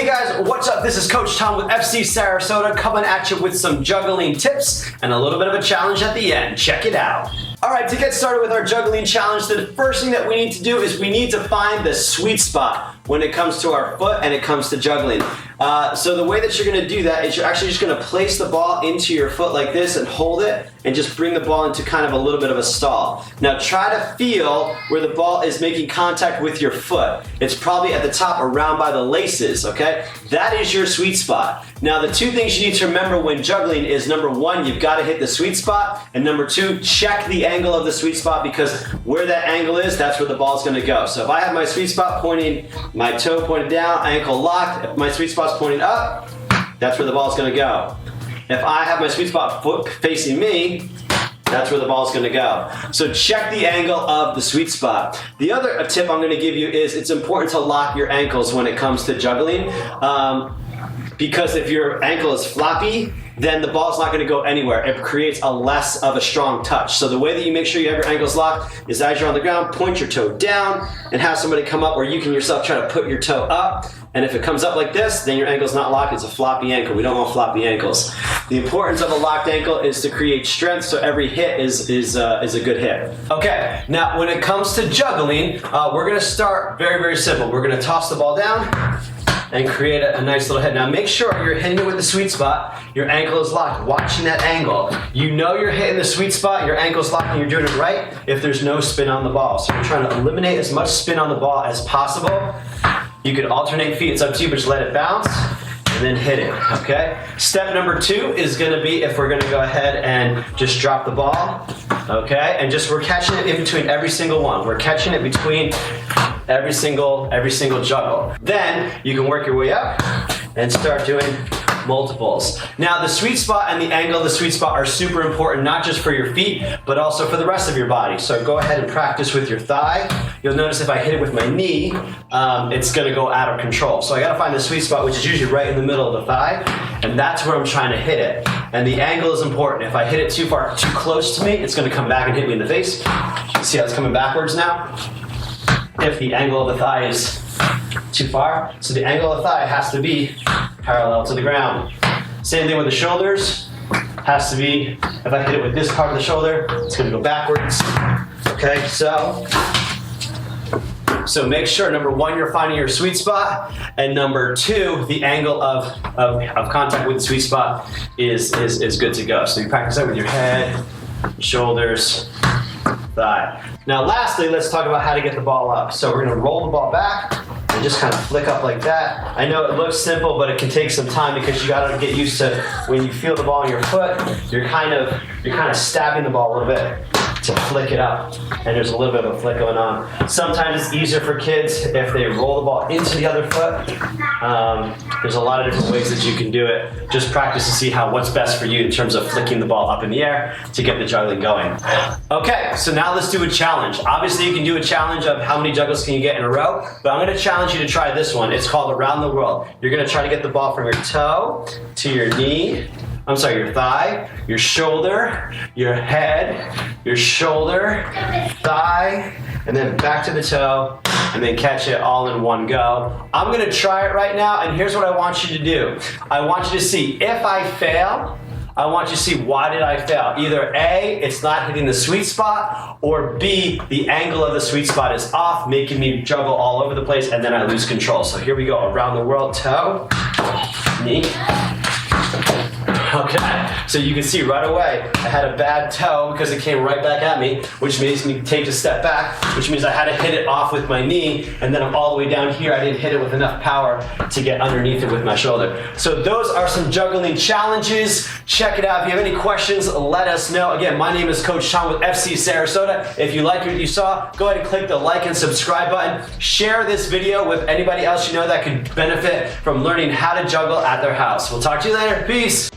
guys, what's up? This is Coach Tom with FC Sarasota coming at you with some juggling tips and a little bit of a challenge at the end. Check it out. All right, to get started with our juggling challenge, the first thing that we need to do is we need to find the sweet spot when it comes to our foot and it comes to juggling. So the way that you're gonna do that is you're actually just gonna place the ball into your foot like this and hold it and just bring the ball into kind of a little bit of a stall. Now try to feel where the ball is making contact with your foot. It's probably at the top around by the laces, okay? That is your sweet spot. Now the two things you need to remember when juggling is number one, you've gotta hit the sweet spot, and number two, check the angle of the sweet spot because where that angle is, that's where the ball's gonna go. So if I have my sweet spot pointing, my toe pointed down, ankle locked, if my sweet spot's pointing up, that's where the ball's gonna go. If I have my sweet spot foot facing me, that's where the ball's gonna go. So check the angle of the sweet spot. The other tip I'm gonna give you is it's important to lock your ankles when it comes to juggling. Because if your ankle is floppy, then the ball's not gonna go anywhere. It creates a less of a strong touch. So the way that you make sure you have your ankles locked is as you're on the ground, point your toe down and have somebody come up, or you can yourself try to put your toe up. And if it comes up like this, then your ankle's not locked, it's a floppy ankle. We don't want floppy ankles. The importance of a locked ankle is to create strength, so every hit is a good hit. Okay, now when it comes to juggling, we're gonna start very, very simple. We're gonna toss the ball down and create a nice little hit. Now make sure you're hitting it with the sweet spot, your ankle is locked, watching that angle. You know you're hitting the sweet spot, your ankle's locked and you're doing it right if there's no spin on the ball. So you're trying to eliminate as much spin on the ball as possible. You could alternate feet, it's up to you, but just let it bounce and then hit it, okay? Step number two is gonna be if we're gonna go ahead and just drop the ball, okay? And just we're catching it in between every single one. We're catching it between every single juggle. Then you can work your way up and start doing multiples. Now the sweet spot and the angle of the sweet spot are super important, not just for your feet, but also for the rest of your body. So go ahead and practice with your thigh. You'll notice if I hit it with my knee, it's gonna go out of control. So I gotta find the sweet spot, which is usually right in the middle of the thigh, and that's where I'm trying to hit it. And the angle is important. If I hit it too close to me, it's gonna come back and hit me in the face. See how it's coming backwards now? If the angle of the thigh is too far. So the angle of the thigh has to be parallel to the ground. Same thing with the shoulders. Has to be, if I hit it with this part of the shoulder, it's gonna go backwards. Okay, so make sure, number one, you're finding your sweet spot, and number two, the angle of contact with the sweet spot is good to go. So you practice that with your head, shoulders, thigh. Now lastly, let's talk about how to get the ball up. So we're gonna roll the ball back and just kind of flick up like that. I know it looks simple, but it can take some time because you gotta get used to when you feel the ball in your foot, you're kind of stabbing the ball a little bit to flick it up. And there's a little bit of a flick going on. Sometimes it's easier for kids if they roll the ball into the other foot. There's a lot of different ways that you can do it. Just practice to see what's best for you in terms of flicking the ball up in the air to get the juggling going. Okay, so now let's do a challenge. Obviously you can do a challenge of how many juggles can you get in a row, but I'm gonna challenge you to try this one. It's called Around the World. You're gonna try to get the ball from your toe to your knee, your thigh, your shoulder, your head, your shoulder, thigh, and then back to the toe, and then catch it all in one go. I'm gonna try it right now, and here's what I want you to do. I want you to see if I fail, I want you to see why did I fail. Either A, it's not hitting the sweet spot, or B, the angle of the sweet spot is off, making me juggle all over the place, and then I lose control. So here we go, around the world, toe, knee. Okay, so you can see right away, I had a bad toe because it came right back at me, which makes me take a step back, which means I had to hit it off with my knee, and then I'm all the way down here, I didn't hit it with enough power to get underneath it with my shoulder. So those are some juggling challenges. Check it out. If you have any questions, let us know. Again, my name is Coach Tom with FC Sarasota. If you liked what you saw, go ahead and click the like and subscribe button. Share this video with anybody else you know that could benefit from learning how to juggle at their house. We'll talk to you later. Peace.